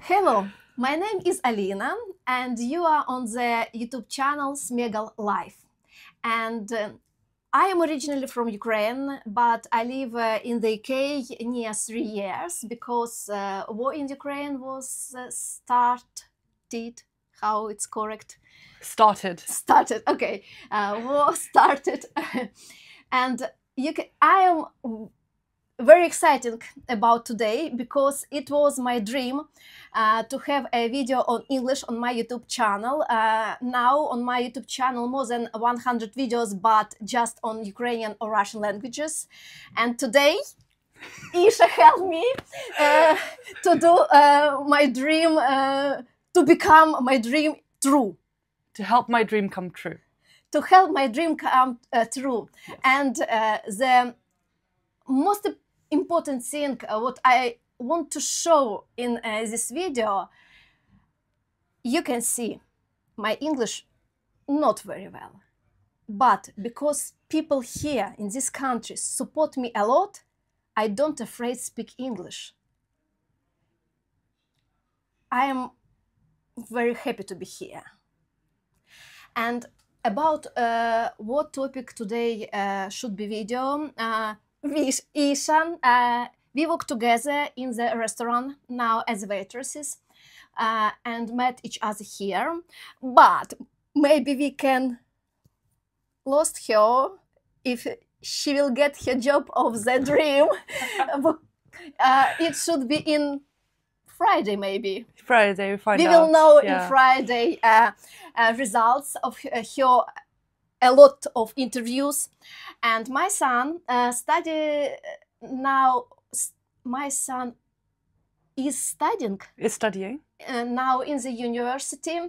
Hello, my name is Alina, and you are on the YouTube channel Smegal Life. And I am originally from Ukraine, but I live in the UK near 3 years because war in Ukraine was started. How it's correct? Started. Started. Okay, war started, and I am very exciting about today because it was my dream to have a video on English on my YouTube channel. Now on my YouTube channel more than 100 videos, but just on Ukrainian or Russian languages. And today Isha helped me to do my dream, to become my dream true. To help my dream come true. To help my dream come true. Yes. And the most important thing what I want to show in this video, you can see my English not very well, but because people here in this country support me a lot, I don't afraid speak English. I am very happy to be here. And about what topic today should be video, with Ishan, we work together in the restaurant now as waitresses and met each other here. But maybe we can lost her if she will get her job of the dream. It should be in Friday, maybe. Friday, we find out. We will know in Friday results of her a lot of interviews. And my son my son is studying. Is studying. Now in the university,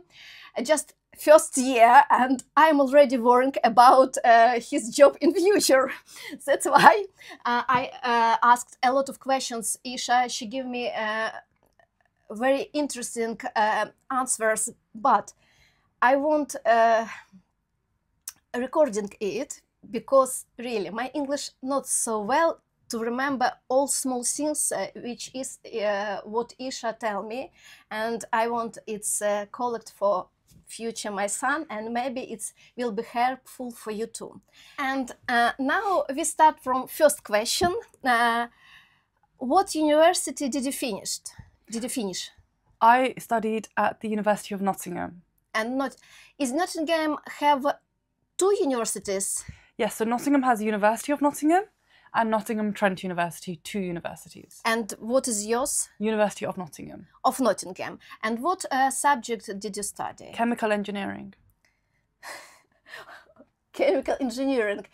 just first year, and I'm already worrying about his job in future. That's why I asked a lot of questions. Isha, she gave me very interesting answers, but I want recording it because really my English not so well to remember all small things which is what Isha tell me, and I want it's collect for future my son, and maybe it will be helpful for you too. And now we start from first question. What university did you finish? I studied at the University of Nottingham. And is Nottingham have 2 universities? Yes, so Nottingham has the University of Nottingham and Nottingham Trent University, 2 universities. And what is yours? University of Nottingham. Of Nottingham. And what subject did you study? Chemical engineering. Chemical engineering.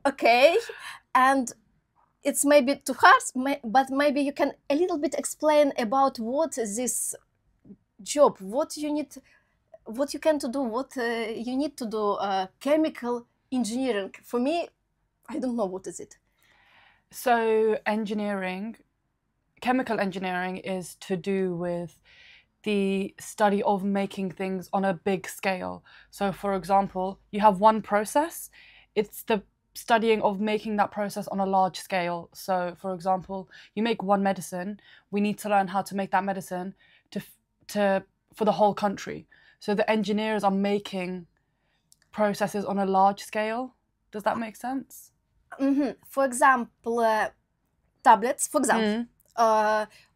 Okay. And it's maybe too hard, but maybe you can a little bit explain about what is this job, what you need, what you can to do, what you need to do. Chemical engineering. For me, I don't know what is it. So chemical engineering is to do with the study of making things on a big scale. So for example, you have one process, it's the studying of making that process on a large scale. So for example, you make one medicine, we need to learn how to make that medicine for the whole country. So the engineers are making processes on a large scale. Does that make sense? Mm-hmm. For example, tablets, for example,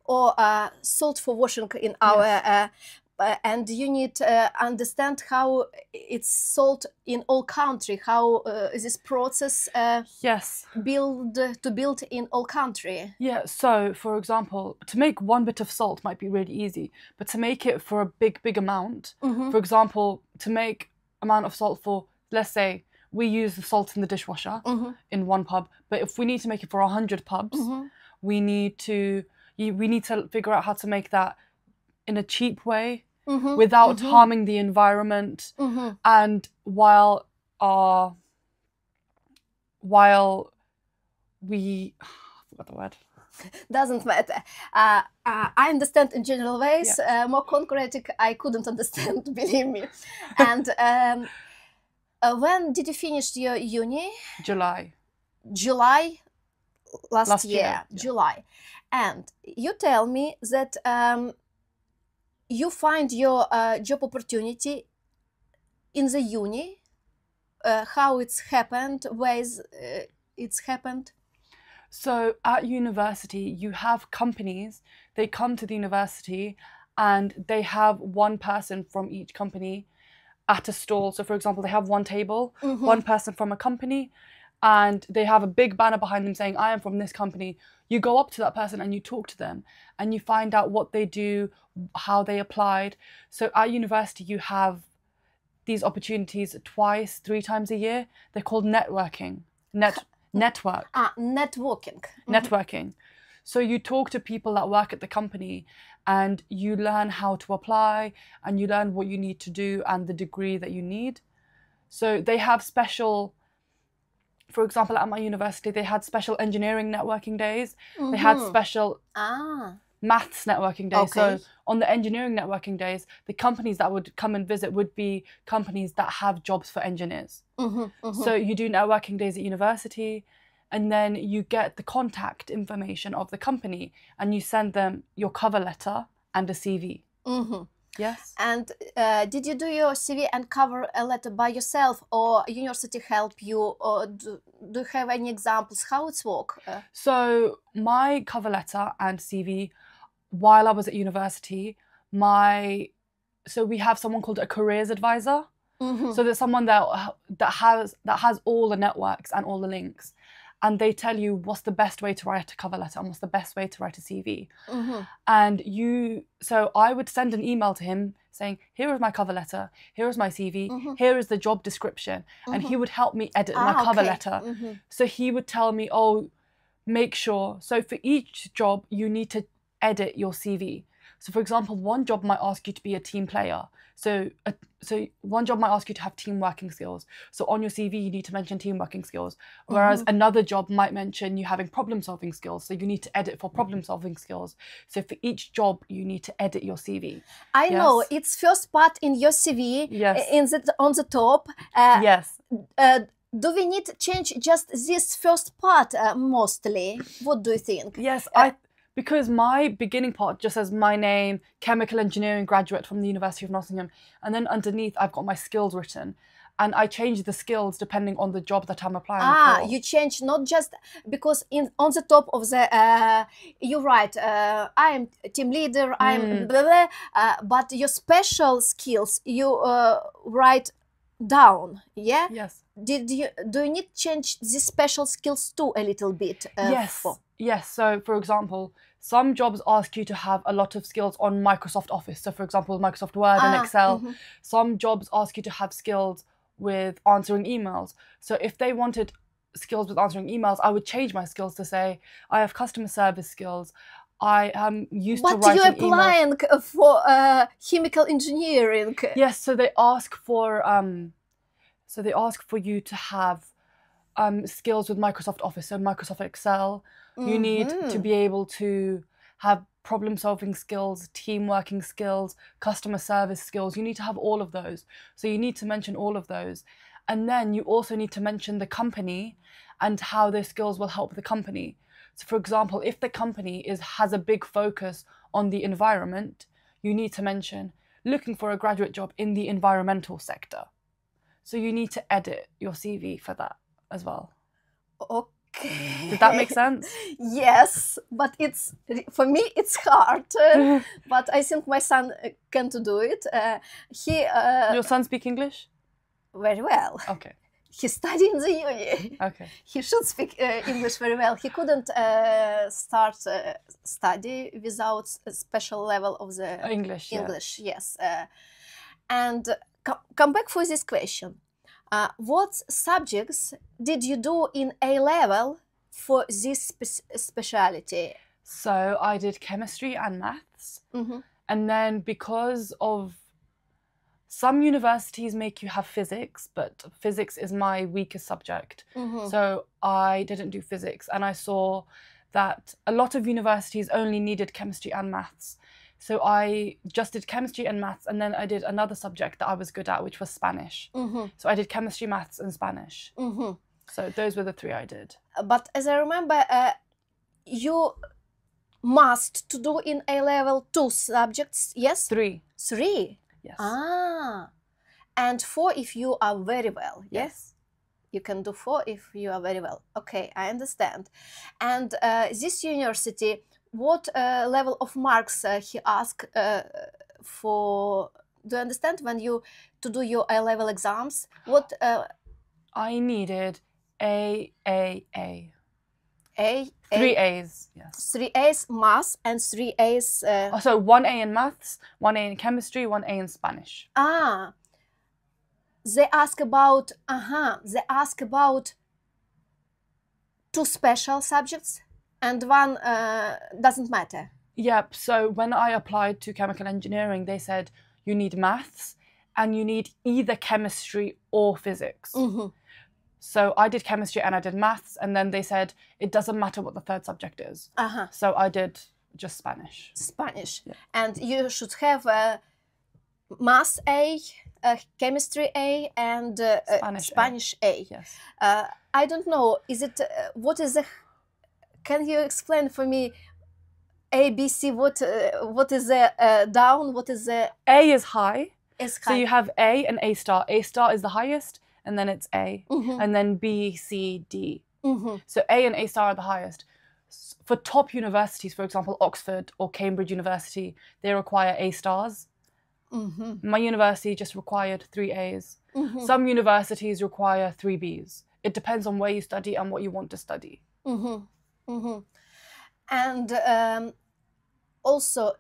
or salt for washing in our, and you need to understand how it's sold in all country, how this process build in all country. Yeah, so for example, to make one bit of salt might be really easy, but to make it for a big amount, for example, to make amount of salt for, let's say, we use the salt in the dishwasher in one pub, but if we need to make it for 100 pubs, we need to figure out how to make that in a cheap way without harming the environment, and while we I forgot the word. Doesn't matter. I understand in general ways. More concrete, I couldn't understand. Believe me. And when did you finish your uni? July. July last year, yeah. July. And you tell me that you find your job opportunity in the uni. How it's happened, ways it's happened. So at university, you have companies, they come to the university and they have one person from each company at a stall. So for example, they have one table, one person from a company, and they have a big banner behind them saying, I am from this company. You go up to that person and you talk to them and you find out what they do, how they applied. So at university, you have these opportunities twice, 3 times a year. They're called networking. Network. Networking. Networking. So you talk to people that work at the company and you learn how to apply and you learn what you need to do and the degree that you need. So they have special, for example, at my university, they had special engineering networking days. They had special maths networking days. Okay. So on the engineering networking days, the companies that would come and visit would be companies that have jobs for engineers. So you do networking days at university, and then you get the contact information of the company and you send them your cover letter and a CV. Yes. And did you do your CV and cover a letter by yourself, or university help you, or do you have any examples how it's work? So my cover letter and CV, while I was at university, so we have someone called a careers advisor. So there's someone that has all the networks and all the links, and they tell you what's the best way to write a cover letter and what's the best way to write a CV. And so I would send an email to him saying, here is my cover letter, here is my CV, here is the job description, and he would help me edit my cover letter. So he would tell me, oh, make sure. So for each job, you need to edit your CV. So for example, one job might ask you to be a team player. So one job might ask you to have team working skills. So on your CV, you need to mention team working skills. Whereas another job might mention you having problem solving skills. So you need to edit for problem solving skills. So for each job, you need to edit your CV. I know, it's first part in your CV, on the top. Yes. Do we need to change just this first part mostly? What do you think? Yes, because my beginning part just says my name, chemical engineering graduate from the University of Nottingham, and then underneath I've got my skills written, and I change the skills depending on the job that I'm applying for. You change not just because on the top of the you write I am team leader, I'm blah, blah, but your special skills you write down. Yes. Do you need to change these special skills too a little bit? Yes. So for example, some jobs ask you to have a lot of skills on Microsoft Office. So for example, Microsoft Word and Excel. Some jobs ask you to have skills with answering emails. So if they wanted skills with answering emails, I would change my skills to say, I have customer service skills. I am used to writing emails. But you're applying for chemical engineering. Yes, so they ask for you to have skills with Microsoft Office, so Microsoft Excel. You need to be able to have problem solving skills, team working skills, customer service skills. You need to have all of those. So you need to mention all of those. And then you also need to mention the company and how those skills will help the company. So for example, if the company has a big focus on the environment, you need to mention looking for a graduate job in the environmental sector. So you need to edit your CV for that as well. Okay. Did that make sense? Yes, but for me it's hard. But I think my son can do it. Your son speak English? Very well. Okay. He studied in the uni. Okay. He should speak English very well. He couldn't start study without a special level of the English. Yes. And come back for this question. What subjects did you do in A-level for this speciality? So I did chemistry and maths. And then because of some universities make you have physics, but physics is my weakest subject. So I didn't do physics. And I saw that a lot of universities only needed chemistry and maths. So I just did chemistry and maths, and then I did another subject that I was good at, which was Spanish. So I did chemistry, maths, and Spanish. So those were the 3 I did. But as I remember, you must to do in A-level 2 subjects, yes? 3. 3? Yes. Ah. And 4 if you are very well, yes? You can do 4 if you are very well. Okay, I understand. And this university, what level of marks he asked for? Do you understand when you to do your A-level exams? What I needed A. 3 A's, yes. 3 A's maths and 3 A's. So 1 A in maths, 1 A in chemistry, 1 A in Spanish. Ah. They ask about. They ask about 2 special subjects, and 1 doesn't matter. Yep. So when I applied to chemical engineering, they said you need maths and you need either chemistry or physics. So I did chemistry and I did maths, and then they said it doesn't matter what the 3rd subject is. So I did just Spanish. Spanish. Yeah. And you should have maths A, chemistry A, and Spanish A. Yes. I don't know. Is it what is the? Can you explain for me? A, B, C. What is the down? What is the? A is high. Is high. So you have A and A star. A star is the highest, and then it's A, and then B, C, D. So A and A star are the highest. For top universities, for example, Oxford or Cambridge University, they require A stars. My university just required 3 A's. Some universities require 3 B's. It depends on where you study and what you want to study. And also,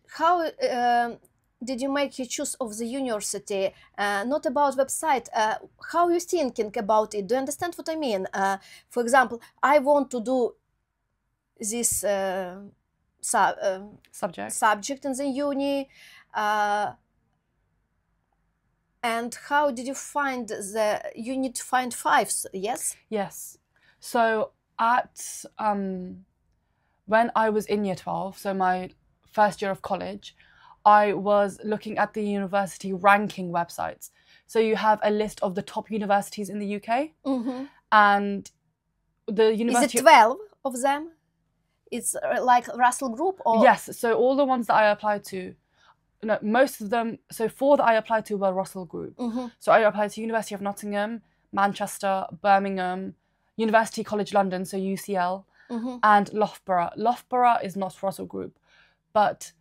how did you make your choice of the university? Not about website. How you thinking about it? Do you understand what I mean? For example, I want to do this subject in the uni. And how did you find you need to find 5s, yes? Yes. So at when I was in year 12, so my first year of college, I was looking at the university ranking websites. So you have a list of the top universities in the UK, and the university. Is it 12 of them? It's like Russell Group, or yes. So all the ones that I applied to, no, most of them. So 4 that I applied to were Russell Group. So I applied to University of Nottingham, Manchester, Birmingham, University College London, so UCL, and Loughborough. Loughborough is not Russell Group, but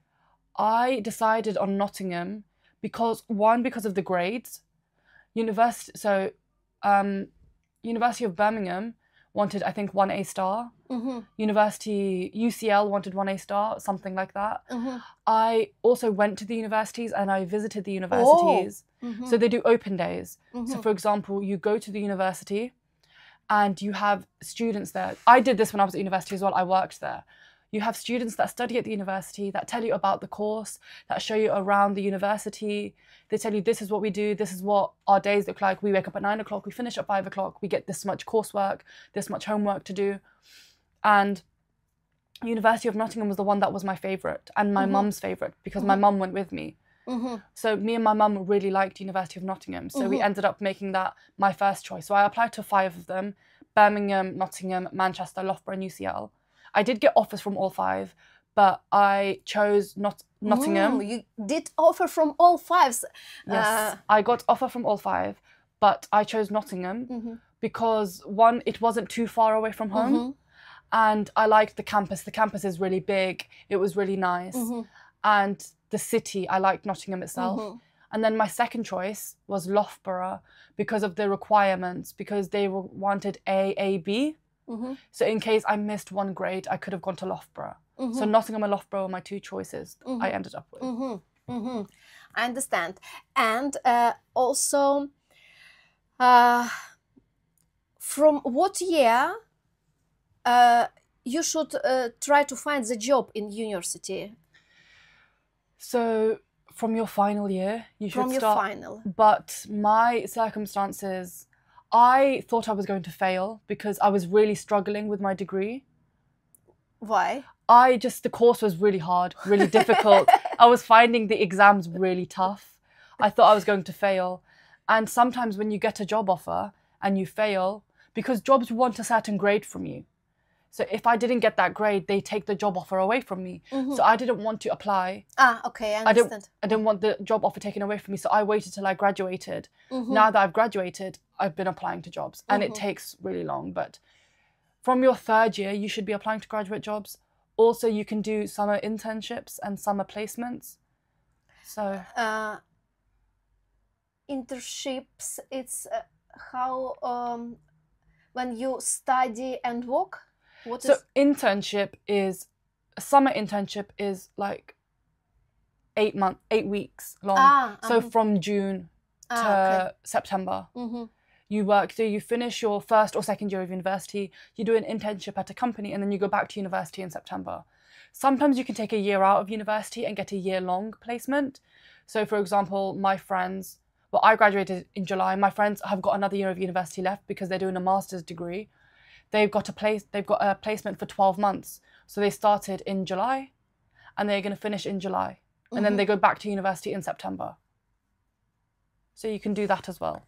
I decided on Nottingham because of the grades. University of Birmingham wanted, I think, 1 A star. University UCL wanted 1 A star, something like that. I also went to the universities and I visited the universities. So they do open days. So for example, you go to the university and you have students there. I did this when I was at university as well. I worked there. You have students that study at the university that tell you about the course, that show you around the university. They tell you this is what we do, this is what our days look like. We wake up at 9 o'clock, we finish at 5 o'clock, we get this much coursework, this much homework to do. And University of Nottingham was the one that was my favourite and my mum's favourite because my mum went with me. So me and my mum really liked University of Nottingham. So we ended up making that my first choice. So I applied to 5 of them: Birmingham, Nottingham, Manchester, Loughborough and UCL. I did get offers from all 5, but I chose Nottingham. You did offer from all 5s? Yes, I got offer from all 5, but I chose Nottingham because 1, it wasn't too far away from home, and I liked the campus. The campus is really big. It was really nice. And the city, I liked Nottingham itself. And then my second choice was Loughborough because of the requirements, because they wanted A, B. So in case I missed 1 grade, I could have gone to Loughborough. So Nottingham and Loughborough were my 2 choices I ended up with. I understand. And also, from what year you should try to find the job in university? So from your final year, you should start. From your final. But my circumstances, I thought I was going to fail because I was really struggling with my degree. Why? The course was really hard, really difficult. I was finding the exams really tough. I thought I was going to fail. And sometimes when you get a job offer and you fail, because jobs want a certain grade from you. So if I didn't get that grade, they take the job offer away from me. So I didn't want to apply. Okay, I understand. I didn't want the job offer taken away from me, so I waited till I graduated. Now that I've graduated, I've been applying to jobs, and it takes really long. But from your third year, you should be applying to graduate jobs. Also, you can do summer internships and summer placements. So internships, it's how when you study and work. So internship is, a summer internship is like 8 weeks long. So from June to September. You work, so you finish your first or second year of university, you do an internship at a company, and then you go back to university in September. Sometimes you can take a year out of university and get a year-long placement. So for example, my friends, well, I graduated in July. My friends have got another year of university left because they're doing a master's degree. They've got a placement for 12 months. So they started in July and they're going to finish in July. And then they go back to university in September. So you can do that as well.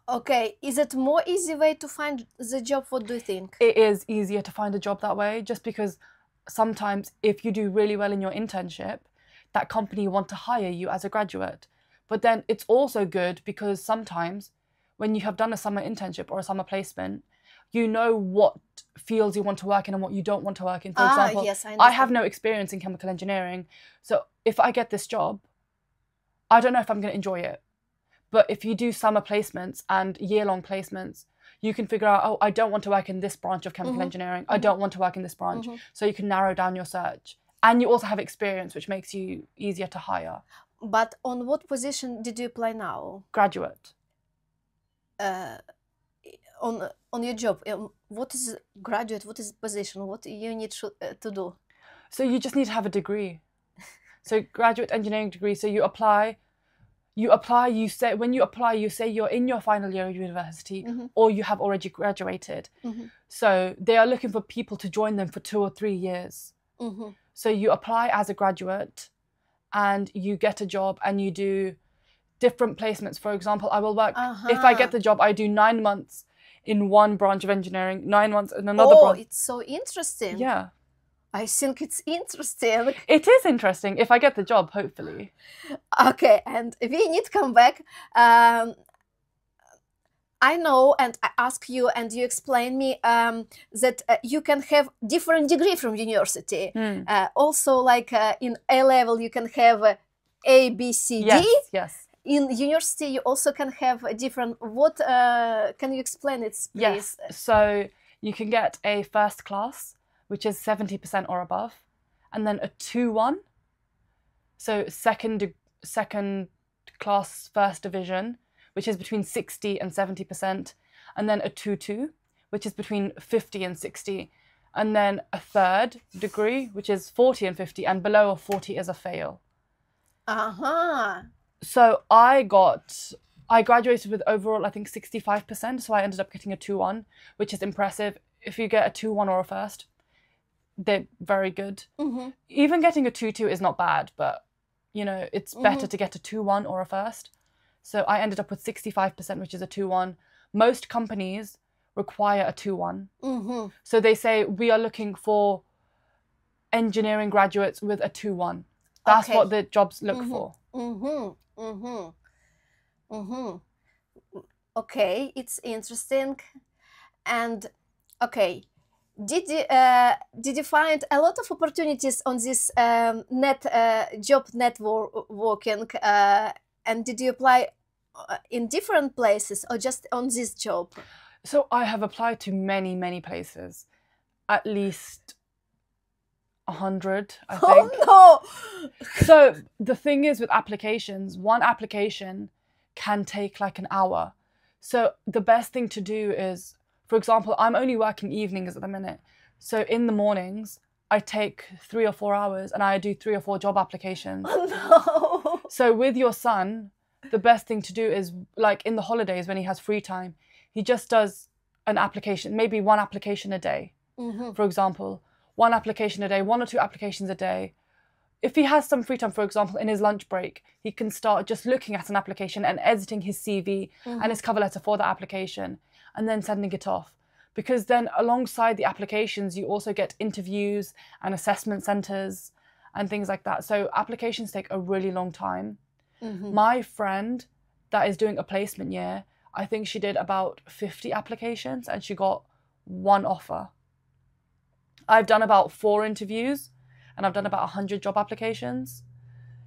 Okay, is it more easy way to find the job? What do you think? It is easier to find a job that way, just because sometimes if you do really well in your internship, that company want to hire you as a graduate. But then it's also good because sometimes when you have done a summer internship or a summer placement, you know what fields you want to work in and what you don't want to work in. For example, yes, I have no experience in chemical engineering. So if I get this job, I don't know if I'm going to enjoy it. But if you do summer placements and year-long placements, you can figure out, oh, I don't want to work in this branch of chemical engineering. I don't want to work in this branch. So you can narrow down your search. And you also have experience, which makes you easier to hire. But on what position did you apply now? Graduate. On your job, what is graduate? What is position? What you need to do? So you just need to have a degree. So graduate engineering degree. So you apply. You say when you apply, you say you're in your final year of university or you have already graduated. So they are looking for people to join them for 2 or 3 years. So you apply as a graduate and you get a job and you do different placements. For example, I will work, if I get the job, I do 9 months in one branch of engineering, 9 months in another branch. Oh, it's so interesting. Yeah. I think it's interesting. It is interesting if I get the job, hopefully. Okay, and we need to come back. I know, and I ask you, and you explain me that you can have different degree from university. Also, like in A level, you can have A, B, C, D. Yes. In university, you also can have a different. What can you explain it, please? Yes. So you can get a first class, which is 70% or above, and then a 2-1. So second class first division, which is between 60 and 70%, and then a 2-2, which is between 50 and 60, and then a third degree, which is 40 and 50, and below a 40 is a fail. So I graduated with overall, I think, 65%, so I ended up getting a 2-1, which is impressive. If you get a 2-1 or a first, they're very good. Even getting a 2-2 is not bad, but, you know, it's better to get a 2-1 or a first. So I ended up with 65%, which is a 2-1. Most companies require a 2-1. So they say, we are looking for engineering graduates with a 2-1. That's what the jobs look for. Okay, it's interesting. And okay, did you find a lot of opportunities on this job networking? And did you apply in different places or just on this job? So I have applied to many, many places, at least 100, I think. Oh no! So the thing is with applications, one application can take like an hour. So the best thing to do is, for example, I'm only working evenings at the minute. So in the mornings, I take 3 or 4 hours and I do 3 or 4 job applications. Oh no! So with your son, the best thing to do is, like in the holidays when he has free time, he just does an application, maybe 1 application a day, for example. 1 application a day, 1 or 2 applications a day. If he has some free time, for example, in his lunch break, he can start just looking at an application and editing his CV and his cover letter for that application. and then sending it off. Because then alongside the applications, you also get interviews and assessment centers and things like that. So applications take a really long time. My friend that is doing a placement year, I think she did about 50 applications and she got 1 offer. I've done about 4 interviews and I've done about 100 job applications.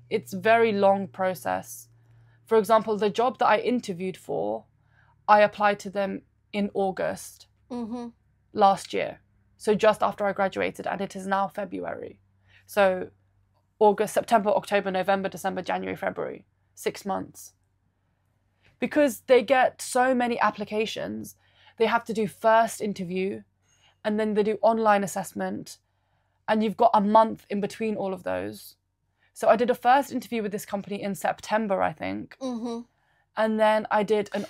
It's a very long process. For example, the job that I interviewed for, I applied to them in August last year. So just after I graduated, and it is now February. So August, September, October, November, December, January, February, 6 months. Because they get so many applications, they have to do first interview and then they do online assessment. And you've got a month in between all of those. So I did a first interview with this company in September, I think. And then I did an...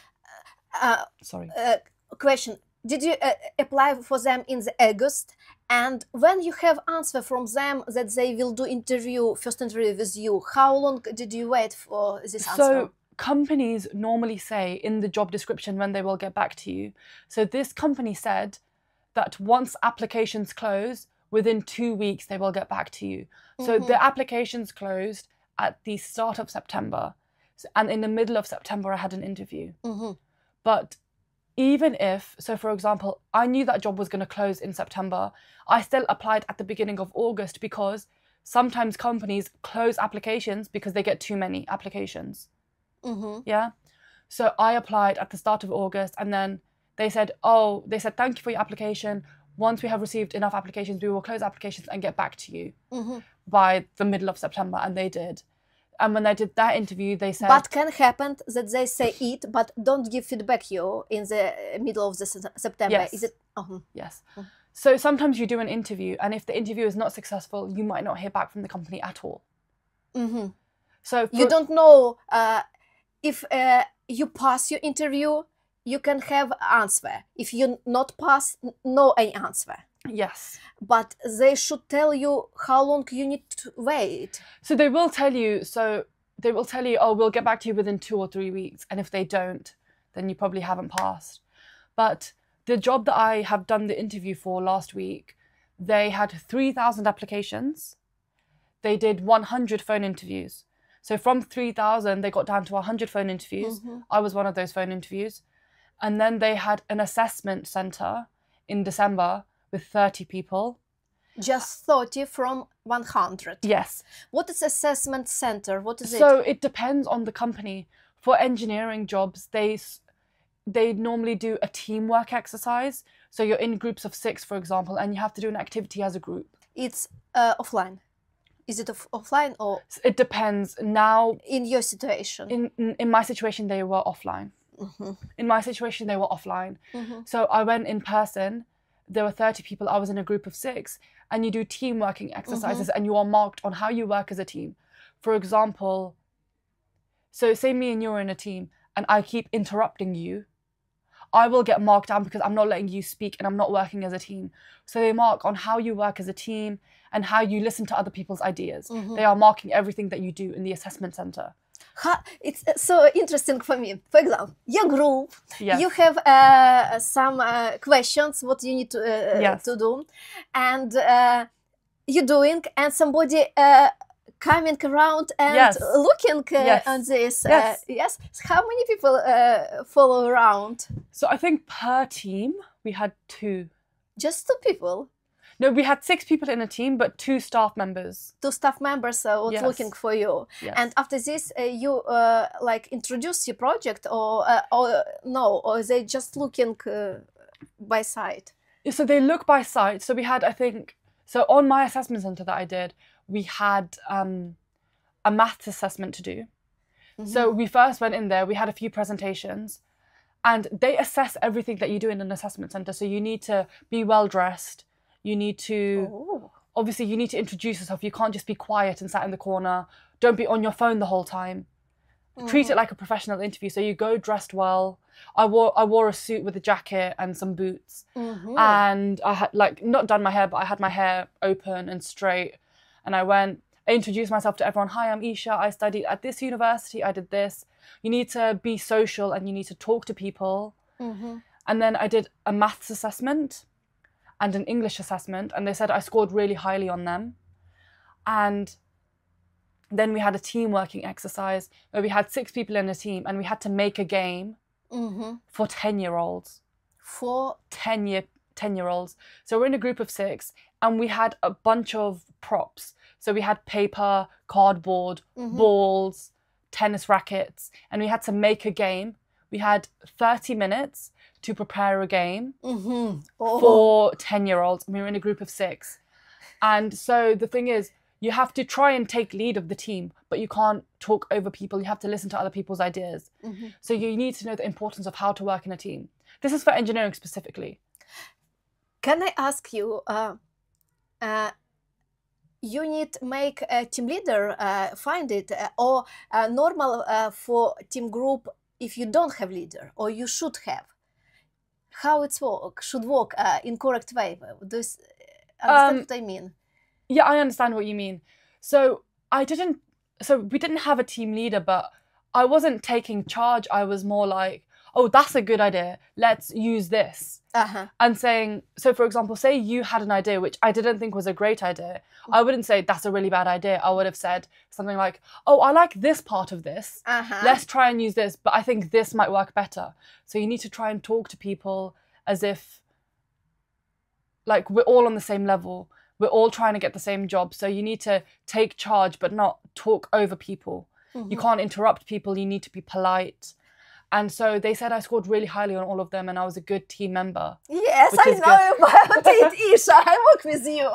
Question. Did you apply for them in the August? And when you have answer from them that they will do first interview with you, how long did you wait for this answer? So companies normally say in the job description when they will get back to you. So this company said that once applications close, within 2 weeks, they will get back to you. So the applications closed at the start of September. And in the middle of September, I had an interview. But even if, so for example, I knew that job was going to close in September, I still applied at the beginning of August because sometimes companies close applications because they get too many applications. Yeah. So I applied at the start of August and then they said, thank you for your application. Once we have received enough applications, we will close applications and get back to you by the middle of September. And they did. And when I did that interview, they said... But can happen that they say it, but don't give feedback you in the middle of the September. Yes. Is it? Yes. So sometimes you do an interview, and if the interview is not successful, you might not hear back from the company at all. So you don't know if you pass your interview, you can have answer. If you not pass, no any answer. Yes. But they should tell you how long you need to wait. So they will tell you, oh, we'll get back to you within 2 or 3 weeks. And if they don't, then you probably haven't passed. But the job that I have done the interview for last week, they had 3,000 applications. They did 100 phone interviews. So from 3,000, they got down to 100 phone interviews. I was one of those phone interviews. And then they had an assessment center in December with 30 people. Just 30 from 100? Yes. What is assessment center? What is it? So it depends on the company. For engineering jobs, they normally do a teamwork exercise. So you're in groups of 6, for example, and you have to do an activity as a group. It's offline. Is it offline or? It depends. Now, in your situation? In my situation, they were offline. In my situation, they were offline. So I went in person. There were 30 people. I was in a group of 6. And you do team working exercises and you are marked on how you work as a team. For example, so say me and you're in a team and I keep interrupting you, I will get marked down because I'm not letting you speak and I'm not working as a team. So they mark on how you work as a team and how you listen to other people's ideas. They are marking everything that you do in the assessment center. It's so interesting for me. For example, your group, you have some questions, what you need to do, and you're doing, and somebody coming around and looking on this. Yes. How many people follow around? So I think per team, we had 2. Just 2 people? No, we had 6 people in a team, but 2 staff members. 2 staff members was looking for you. Yes. And after this, you like introduce your project or no, or they just looking by sight? So they look by sight. So we had, I think, so on my assessment center that I did, we had a maths assessment to do. So we first went in there, we had a few presentations, and they assess everything that you do in an assessment center. So you need to be well dressed. You need to, obviously you need to introduce yourself. You can't just be quiet and sat in the corner. Don't be on your phone the whole time. Treat it like a professional interview. So you go dressed well. I wore a suit with a jacket and some boots. And I had not done my hair, but I had my hair open and straight. And I introduced myself to everyone. Hi, I'm Isha. I studied at this university. I did this. You need to be social and you need to talk to people. And then I did a maths assessment and an English assessment, and they said I scored really highly on them. And then we had a team working exercise where we had 6 people in a team, and we had to make a game for 10-year-olds. For 10-year-olds. So we're in a group of 6, and we had a bunch of props. So we had paper, cardboard, balls, tennis rackets, and we had to make a game. We had 30 minutes to prepare a game for 10-year-olds, and we were in a group of 6. And so the thing is, you have to try and take lead of the team, but you can't talk over people. You have to listen to other people's ideas. So you need to know the importance of how to work in a team. This is for engineering specifically. Can I ask you, you need to make a team leader find it, or normal for team group if you don't have leader, or you should have? How it should work in correct way? Do you understand what I mean? Yeah, I understand what you mean. So we didn't have a team leader, but I wasn't taking charge. I was more like, oh, that's a good idea. Let's use this. And saying, so for example, say you had an idea which I didn't think was a great idea. I wouldn't say that's a really bad idea. I would have said something like, oh, I like this part of this. Let's try and use this, but I think this might work better. So you need to try and talk to people as if like we're all on the same level. We're all trying to get the same job. So you need to take charge, but not talk over people. You can't interrupt people. You need to be polite. And so they said I scored really highly on all of them, and I was a good team member. Yes, I know about it, Isha. I work with you.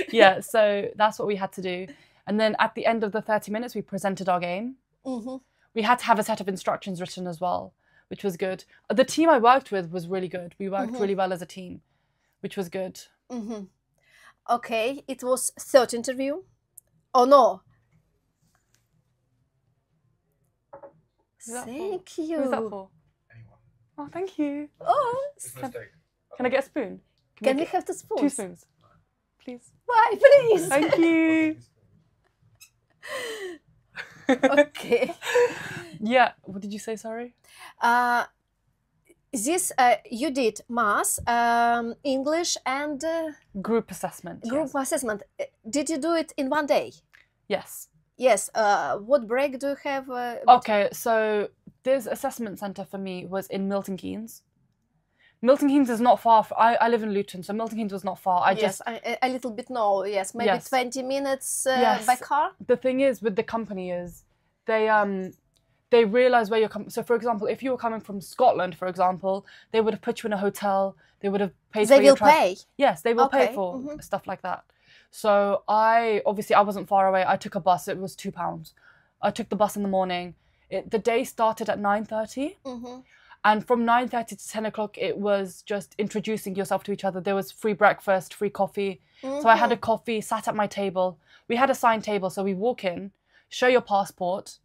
Yeah, so that's what we had to do. And then at the end of the 30 minutes, we presented our game. We had to have a set of instructions written as well, which was good. The team I worked with was really good. We worked really well as a team, which was good. Okay, it was third interview. Oh no. Thank you. Who's that for? Anyone. Oh, thank you. Oh, It's a mistake. Can I get a spoon? can we have the spoons? 2 spoons, please? Why, please? Thank you. Okay. Yeah, what did you say, sorry? This you did math, English, and Group assessment. group assessment. Did you do it in one day? Yes. Yes. What break do you have? Okay, so this assessment centre for me was in Milton Keynes. Milton Keynes is not far. I live in Luton, so Milton Keynes was not far. Yes, a little bit no. Yes, maybe Yes. 20 minutes Yes. by car. The thing is with the company is they realise where you're coming. So for example, if you were coming from Scotland, for example, they would have put you in a hotel. They would have paid They for your will pay. Yes, they will Okay, pay for stuff like that. So I wasn't far away. I took a bus. It was £2. I took the bus in the morning. The day started at 9:30. And from 9:30 to 10 o'clock, it was just introducing yourself to each other. There was free breakfast, free coffee. So I had a coffee, sat at my table. We had a signed table. So we walk in, show your passport,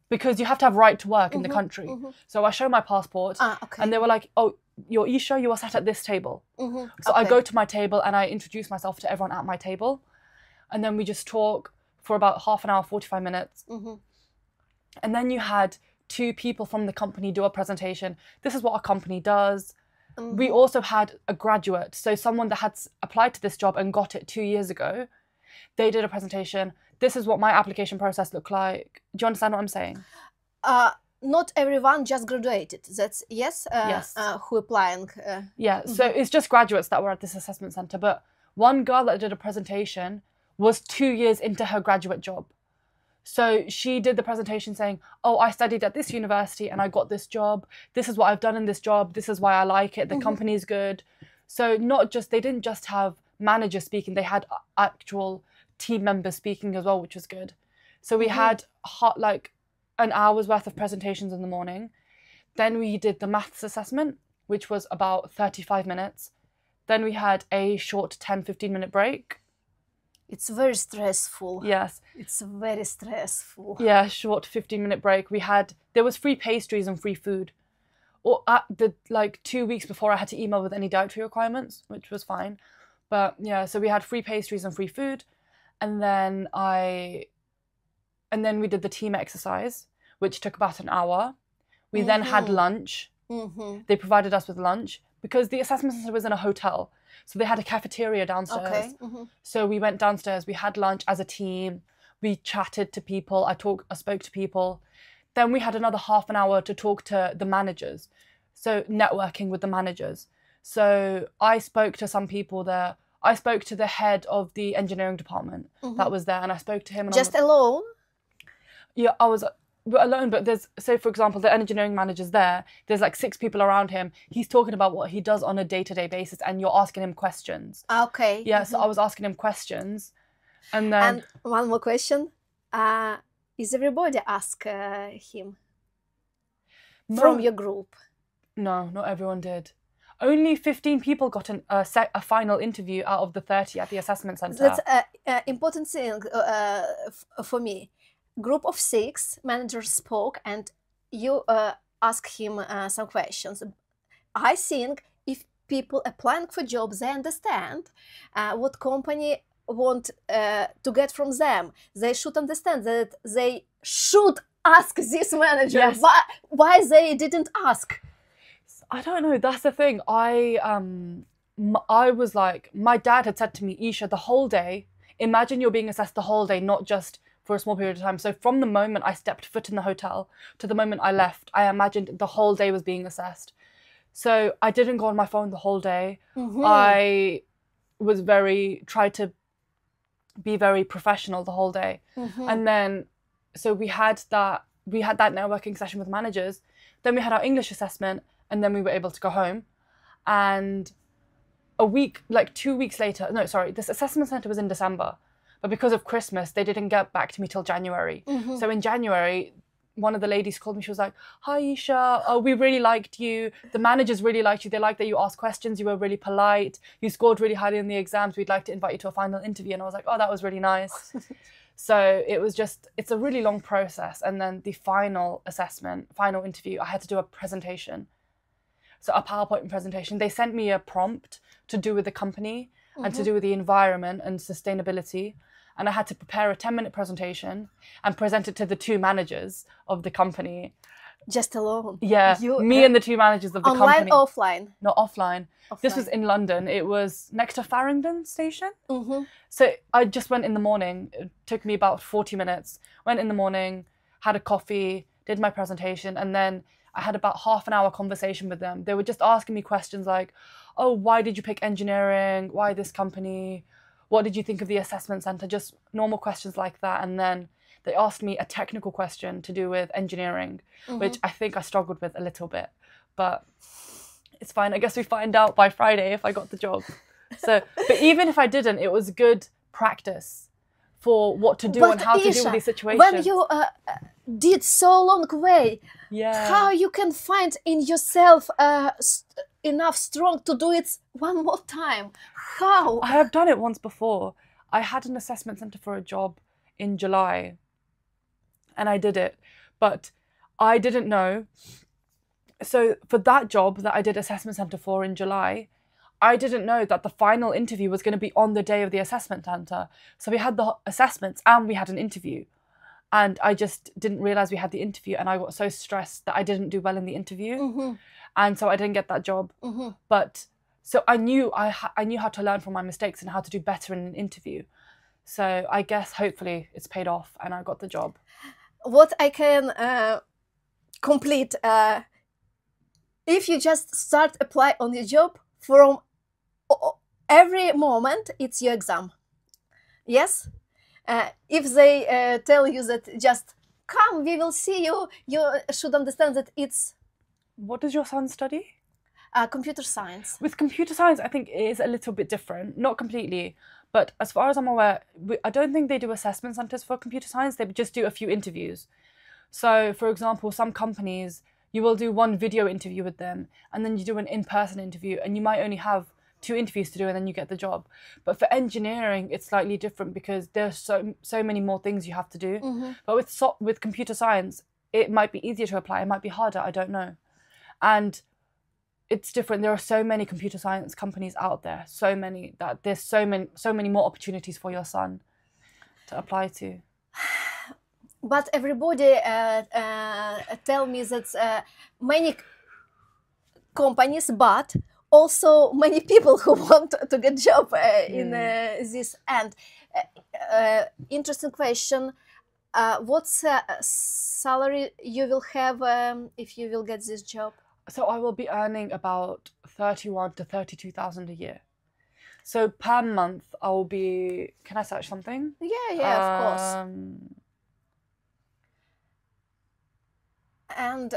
because you have to have right to work in the country. So I show my passport, Okay. and they were like, oh, you're Isha, you are sat at this table. So I Okay. go to my table and I introduce myself to everyone at my table. And then we just talk for about half an hour, 45 minutes. And then you had 2 people from the company do a presentation. This is what our company does. We also had a graduate, so someone that had applied to this job and got it 2 years ago. They did a presentation. This is what my application process looked like. Do you understand what I'm saying? Not everyone just graduated. That's yes. Yes. Who applying? Yeah, so it's just graduates that were at this assessment centre. But one girl that did a presentation was 2 years into her graduate job. So she did the presentation saying, oh, I studied at this university and I got this job. This is what I've done in this job. This is why I like it. The company is good. So they didn't just have managers speaking. They had actual team members speaking as well, which was good. So we had like an hour's worth of presentations in the morning. Then we did the maths assessment, which was about 35 minutes. Then we had a short 10-15-minute break. It's very stressful. Yes. It's very stressful. Yeah, short 15-minute break. There was free pastries and free food. Or at the 2 weeks before I had to email with any dietary requirements, which was fine. But yeah, so we had free pastries and free food. And then we did the team exercise, which took about an hour. We then had lunch, They provided us with lunch because the assessment center was in a hotel. So they had a cafeteria downstairs. Okay. So we went downstairs, we had lunch as a team, we chatted to people, I spoke to people. Then we had another half an hour to talk to the managers. So networking with the managers. So I spoke to some people there. I spoke to the head of the engineering department that was there, and I spoke to him. And Just alone? Yeah, I was alone, but there's, say for example, the engineering manager's there. There's like 6 people around him. He's talking about what he does on a day-to-day basis, and you're asking him questions. Okay. Yeah, so I was asking him questions, and then... And one more question. Is everybody ask him from your group? No, not everyone did. Only 15 people got a final interview out of the 30 at the assessment center. That's an important thing for me. Group of 6 managers spoke, and you ask him some questions. I think if people applying for jobs, they understand what company want to get from them. They should understand that they should ask this manager. Yes. Why they didn't ask? I don't know. That's the thing. I was like, my dad had said to me, Isha, the whole day, imagine you're being assessed the whole day, not just for a small period of time. So from the moment I stepped foot in the hotel to the moment I left, I imagined the whole day was being assessed. So I didn't go on my phone the whole day. I was tried to be very professional the whole day. And then, so we had that networking session with managers. Then we had our English assessment, and then we were able to go home. And a week, like 2 weeks later, no, sorry, this assessment center was in December, but because of Christmas, they didn't get back to me till January. So in January, one of the ladies called me. She was like, "Hi, Isha. Oh, we really liked you. The managers really liked you. They liked that you asked questions. You were really polite. You scored really highly in the exams. We'd like to invite you to a final interview." And I was like, "Oh, that was really nice." So it was just, it's a really long process. And then the final assessment, final interview, I had to do a presentation. So a PowerPoint presentation. They sent me a prompt to do with the company and to do with the environment and sustainability. And I had to prepare a 10-minute presentation and present it to the 2 managers of the company. Just alone? Yeah, me and the 2 managers of the company. Online, offline? Not offline. This was in London. It was next to Farringdon Station. So I just went in the morning. It took me about 40 minutes. Went in the morning, had a coffee, did my presentation, and then I had about half an hour conversation with them. They were just asking me questions like, "Oh, why did you pick engineering? Why this company? What did you think of the assessment center?" Just normal questions like that. And then they asked me a technical question to do with engineering, which I think I struggled with a little bit, but it's fine. I guess we find out by Friday if I got the job. So, but even if I didn't, it was good practice for what to do and how to deal with these situations. When you did so long way, how you can find in yourself enough strong to do it one more time? How? I have done it once before. I had an assessment center for a job in July and I did it, but I didn't know. So for that job that I did assessment center for in July, I didn't know that the final interview was going to be on the day of the assessment center. So we had the assessments and we had an interview. And I just didn't realize we had the interview, and I got so stressed that I didn't do well in the interview. And so I didn't get that job. But so I knew how to learn from my mistakes and how to do better in an interview. So I guess hopefully it's paid off and I got the job. What I can complete, if you just start apply on your job, from every moment it's your exam. Yes? If they tell you that just come, we will see you, you should understand that it's... What does your son study? Computer science. With computer science, I think it is a little bit different. Not completely, but as far as I'm aware, I don't think they do assessment centers for computer science. They just do a few interviews. So, for example, some companies, you will do one video interview with them, and then you do an in-person interview, and you might only have 2 interviews to do, and then you get the job. But for engineering, it's slightly different because there's so many more things you have to do. But with computer science, it might be easier to apply. It might be harder. I don't know. And it's different. There are so many computer science companies out there, so many, that there's so many more opportunities for your son to apply to. But everybody tell me that many companies, but also many people who want to get job in this. And interesting question. What's salary you will have if you will get this job? So I will be earning about 31 to 32,000 a year. So per month I will be. Can I search something? Yeah, of course. And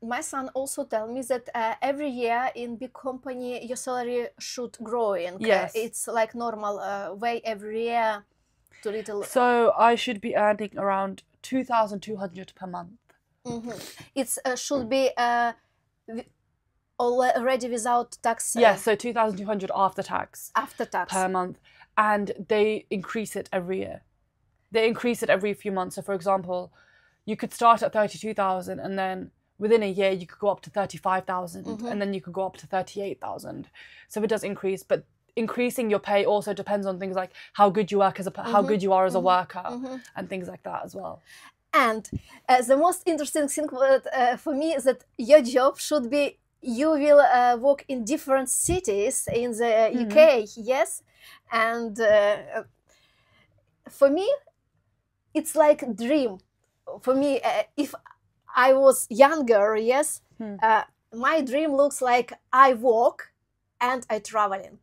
my son also tell me that every year in big company your salary should growing. Yes. It's like normal way every year to little. So I should be earning around 2,200 per month. It's should be already without tax. Yes, so 2,200 after tax. After tax. Per month. And they increase it every year. They increase it every few months. So for example, you could start at 32,000 and then within a year you could go up to 35,000 and then you could go up to 38,000. So it does increase, but increasing your pay also depends on things like how good you work as how good you are as a worker and things like that as well. And the most interesting thing for me is that your job should be you will work in different cities in the UK, yes, and for me it's like a dream. For me, if I was younger, yes, my dream looks like I walk and I traveling.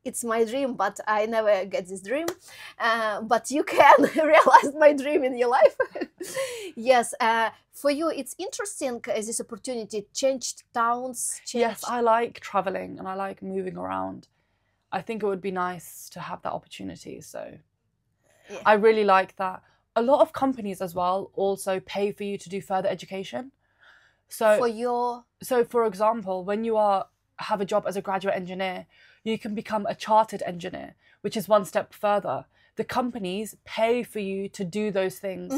It's my dream, but I never get this dream. But you can realize my dream in your life. Yes, for you, it's interesting this opportunity. Changed towns. Yes, I like traveling and I like moving around. I think it would be nice to have that opportunity. So yeah. I really like that. A lot of companies as well also pay for you to do further education. So for example, when you have a job as a graduate engineer, you can become a chartered engineer, which is one step further. The companies pay for you to do those things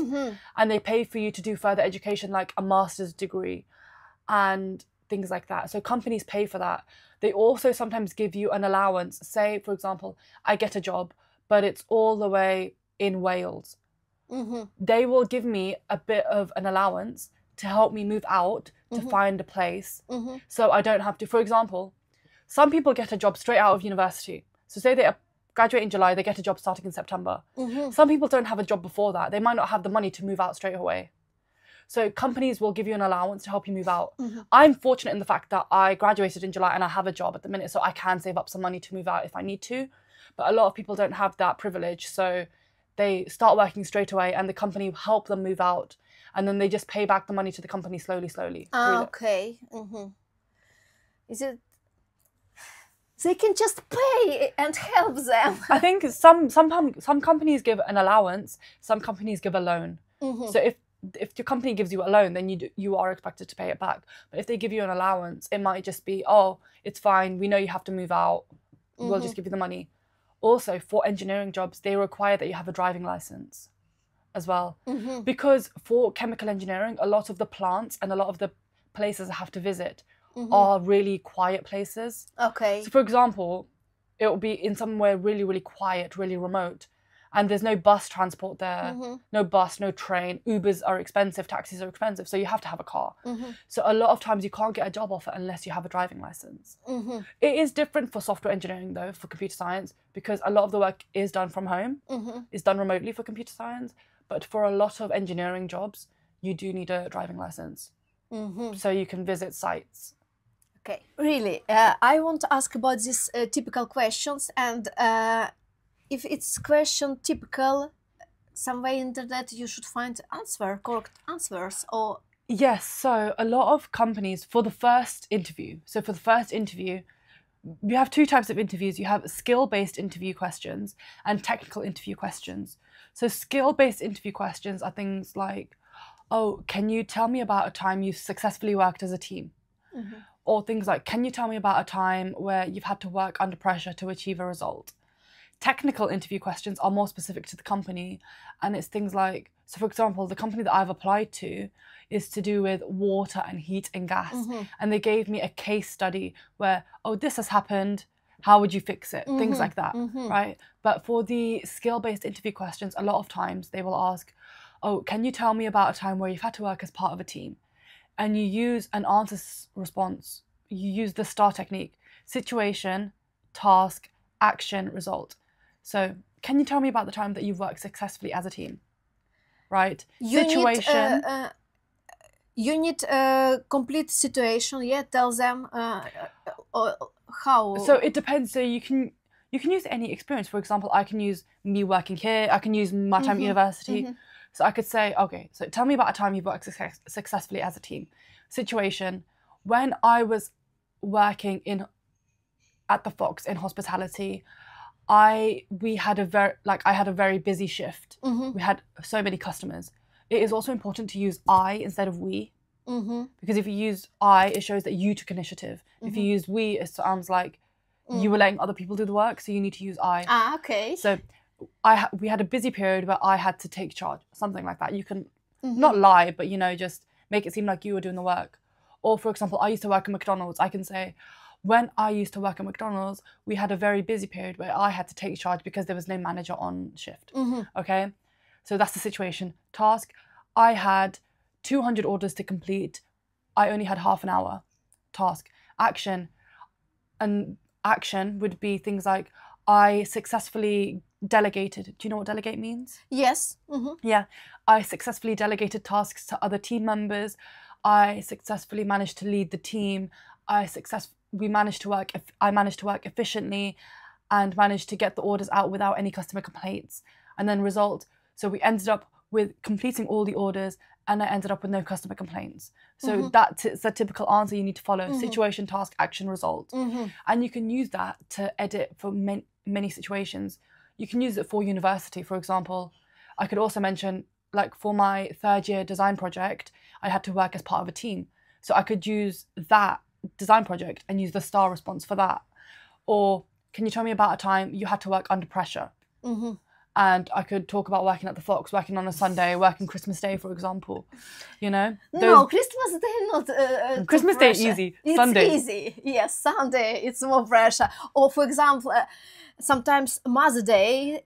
and they pay for you to do further education like a master's degree and things like that. So companies pay for that. They also sometimes give you an allowance. Say, for example, I get a job, but it's all the way in Wales. They will give me a bit of an allowance to help me move out to find a place so I don't have to. For example, some people get a job straight out of university. So say they graduate in July, they get a job starting in September. Some people don't have a job before that. They might not have the money to move out straight away. So companies will give you an allowance to help you move out. I'm fortunate in the fact that I graduated in July and I have a job at the minute, so I can save up some money to move out if I need to. But a lot of people don't have that privilege. So they start working straight away and the company help them move out. And then they just pay back the money to the company slowly. Okay. Is it... They can just pay and help them. I think some companies give an allowance, some companies give a loan. So if your company gives you a loan, then you are expected to pay it back. But if they give you an allowance, it might just be, oh, it's fine, we know you have to move out, we'll just give you the money. Also, for engineering jobs, they require that you have a driving license as well. Because for chemical engineering, a lot of the plants and a lot of the places I have to visit are really quiet places. Okay. So for example, it will be in somewhere really, really quiet, really remote, and there's no bus transport there, no bus, no train. Ubers are expensive, taxis are expensive, so you have to have a car. So a lot of times you can't get a job offer unless you have a driving license. It is different for software engineering though, for computer science, because a lot of the work is done from home, is done remotely for computer science. But for a lot of engineering jobs, you do need a driving license, so you can visit sites. Okay, really, I want to ask about these typical questions, and if it's question typical, somewhere in the internet you should find correct answers, or... Yes, so a lot of companies, for the first interview, you have two types of interviews. You have skill-based interview questions and technical interview questions. So skill-based interview questions are things like, oh, can you tell me about a time you've successfully worked as a team? Or things like, can you tell me about a time where you've had to work under pressure to achieve a result? Technical interview questions are more specific to the company, and it's things like, so for example, the company that I've applied to is to do with water and heat and gas, and they gave me a case study where, oh, this has happened, how would you fix it? Things like that, right? But for the skill-based interview questions, a lot of times they will ask, oh, can you tell me about a time where you've had to work as part of a team? And you use an answer response you use the STAR technique: situation, task, action, result. So can you tell me about the time that you've worked successfully as a team? Right? Situation. You need a complete situation. Yeah, tell them how. So it depends. So you can use any experience. For example, I can use me working here. I can use my time at university. So I could say, okay, so tell me about a time you've worked successfully as a team. Situation: when I was working at the Fox in hospitality, I had a very busy shift. We had so many customers. It is also important to use I instead of we, because if you use I, it shows that you took initiative. If you use we, it sounds like you were letting other people do the work, so you need to use I. Ah, okay. So we had a busy period where I had to take charge, something like that. You can not lie, but just make it seem like you were doing the work. Or for example, I used to work at McDonald's. I can say, when I used to work at McDonald's, we had a very busy period where I had to take charge because there was no manager on shift. Okay? So that's the situation. Task: I had 200 orders to complete. I only had half an hour. Task. Action: and action would be things like, I successfully delegated. Do you know what delegate means? Yes. Yeah. I successfully delegated tasks to other team members. I successfully managed to lead the team. I managed to work efficiently and managed to get the orders out without any customer complaints. And then result: so we ended up with completing all the orders and I ended up with no customer complaints. So that's a typical answer you need to follow: situation, task, action, result. And you can use that to edit for many situations. You can use it for university, for example. I could also mention, like, for my third year design project, I had to work as part of a team. So I could use that design project and use the STAR response for that. Or can you tell me about a time you had to work under pressure? And I could talk about working at the Fox, working on a Sunday, working Christmas Day, for example. No, Christmas Day not. Christmas Day easy. It's Sunday easy. Yes, Sunday it's more pressure. Or for example, sometimes Mother's Day.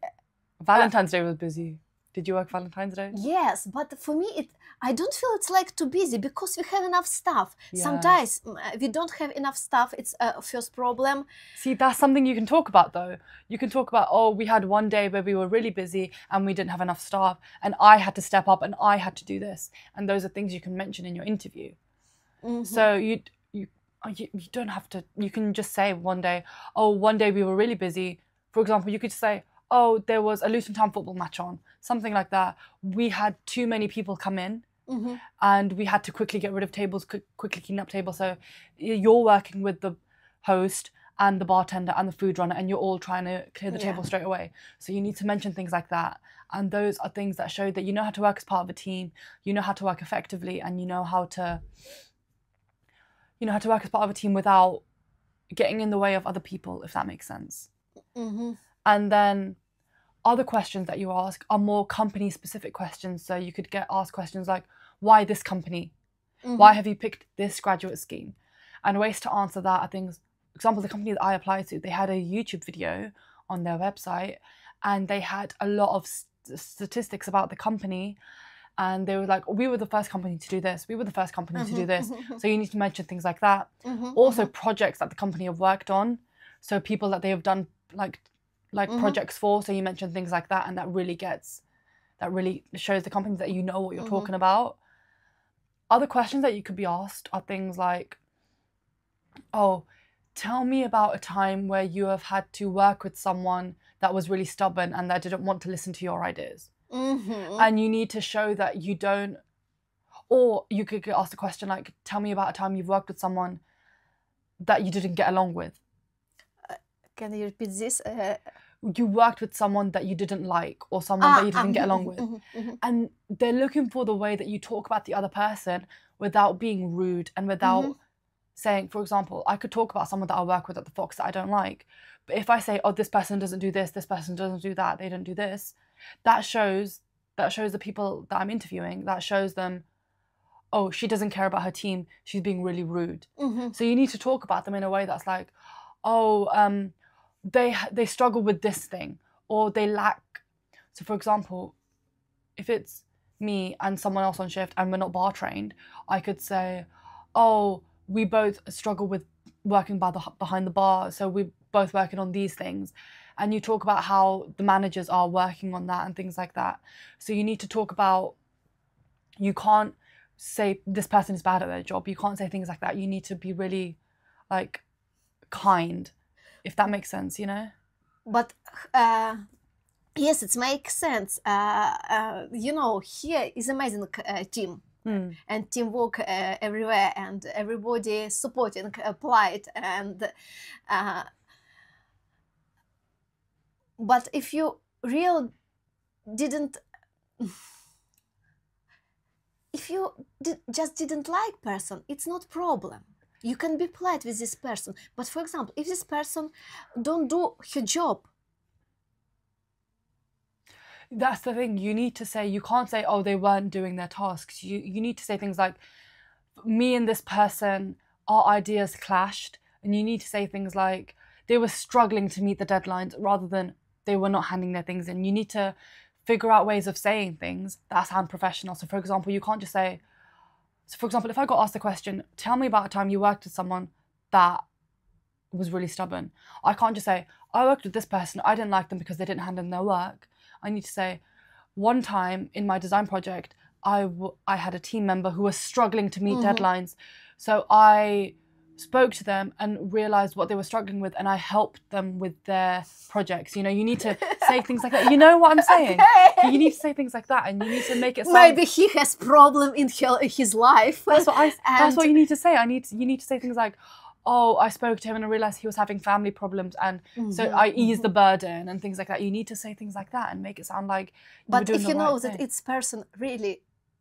Valentine's Day was busy. Did you work Valentine's Day? Yes, but for me, I don't feel it's like too busy because we have enough stuff. Yes. Sometimes we don't have enough stuff. It's a first problem. See, that's something you can talk about, though. You can talk about, oh, we had one day where we were really busy and we didn't have enough staff and I had to step up and I had to do this. And those are things you can mention in your interview. So you don't have to, you can just say one day, oh, one day we were really busy. For example, you could say, oh, there was a Luton Town football match on, something like that. We had too many people come in and we had to quickly get rid of tables, quickly clean up tables. So you're working with the host and the bartender and the food runner and you're all trying to clear the table straight away. So you need to mention things like that. And those are things that show that you know how to work as part of a team, you know how to work effectively, and you know how to work as part of a team without getting in the way of other people, if that makes sense. And then other questions that you ask are more company-specific questions. So you could get asked questions like, why this company? Why have you picked this graduate scheme? And ways to answer that are things, for example, the company that I applied to, they had a YouTube video on their website and they had a lot of statistics about the company. And they were like, we were the first company to do this. We were the first company to do this. So you need to mention things like that. Also projects that the company have worked on. So people that they have done like projects for. So you mention things like that, and that really shows the company that you know what you're talking about. Other questions that you could be asked are things like, oh, tell me about a time where you have had to work with someone that was really stubborn and that didn't want to listen to your ideas. And you need to show that you don't. Or you could get asked a question like, tell me about a time you've worked with someone that you didn't get along with. Can you repeat this? You worked with someone that you didn't like, or someone that you didn't get along with. And they're looking for the way that you talk about the other person without being rude and without saying, for example, I could talk about someone that I work with at the Fox that I don't like. But if I say, oh, this person doesn't do this person doesn't do that, they don't do this, that shows the people that I'm interviewing, that shows them, oh, she doesn't care about her team, she's being really rude. So you need to talk about them in a way that's like, oh, they struggle with this thing, or they lack. So for example, if it's me and someone else on shift and we're not bar trained, I could say, oh, we both struggle with working behind the bar, so we're both working on these things. And you talk about how the managers are working on that and things like that. So you need to talk about, you can't say this person is bad at their job. You can't say things like that. You need to be really like kind, if that makes sense, you know? But yes, it makes sense. You know, here is amazing team. And teamwork everywhere, and everybody supporting Plaid. And but if you just didn't like person, it's not problem. You can be polite with this person. But for example, if this person don't do her job, that's the thing. You need to say, you can't say, oh, they weren't doing their tasks. You need to say things like, me and this person, our ideas clashed. And you need to say things like, they were struggling to meet the deadlines, rather than they were not handing their things in. You need to figure out ways of saying things that sound professional. So for example, you can't just say, so for example, if I got asked the question, tell me about a time you worked with someone that was really stubborn. I can't just say, I worked with this person, I didn't like them because they didn't hand in their work. I need to say, one time in my design project, I had a team member who was struggling to meet deadlines. So I spoke to them and realized what they were struggling with, and I helped them with their projects. You know, you need to say things like that. You know what I'm saying? Okay. You need to say things like that, and you need to make it sound... Maybe he has problem in his life. That's what you need to say. You need to say things like, oh, I spoke to him and I realized he was having family problems, and so I eased the burden and things like that. You need to say things like that and make it sound like but if you know that it's person really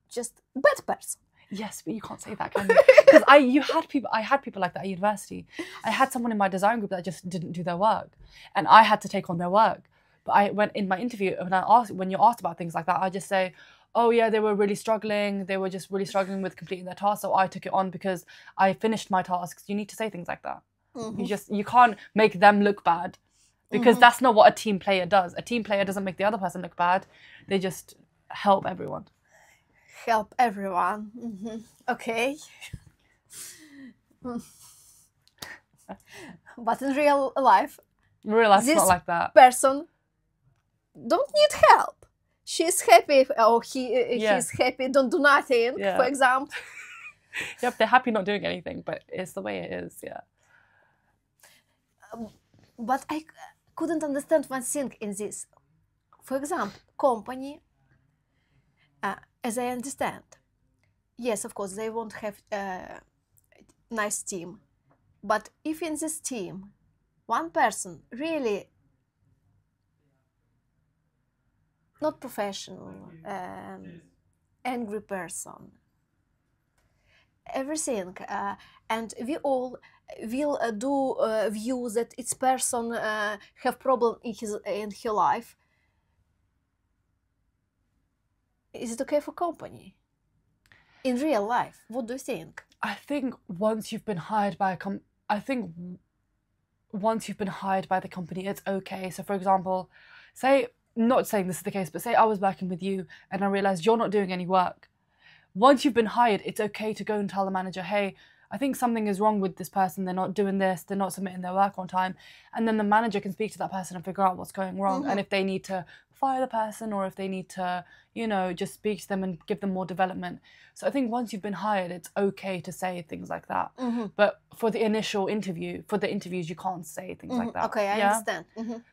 just bad person. Yes, but you can't say that, can you? Because I had people like that at university. I had someone in my design group that just didn't do their work, and I had to take on their work. But I went in my interview, when you're asked about things like that, I just say, oh yeah, they were really struggling. They were just really struggling with completing their tasks, so I took it on because I finished my tasks. You need to say things like that. You can't make them look bad, because that's not what a team player does. A team player doesn't make the other person look bad. They just help everyone. Help everyone. Okay. But in real life, it's not like that. Person don't need help. She's happy, or he's happy, don't do nothing, for example. Yep, they're happy not doing anything, but it's the way it is, yeah. But I couldn't understand one thing in this. For example, company, as I understand, yes, of course, they won't have a nice team. But if in this team, one person really not professional, angry person, everything, and we all will do view that each person have problem in her life. Is it okay for company? In real life, what do you think? I think once you've been hired by once you've been hired by the company, it's okay. So for example, not saying this is the case, but say I was working with you and I realized you're not doing any work. Once you've been hired, it's okay to go and tell the manager, hey, I think something is wrong with this person. They're not doing this. They're not submitting their work on time. And then the manager can speak to that person and figure out what's going wrong. And if they need to fire the person, or if they need to, you know, just speak to them and give them more development. So I think once you've been hired, it's okay to say things like that. But for the initial interview, for the interviews, you can't say things like that. Okay, I understand.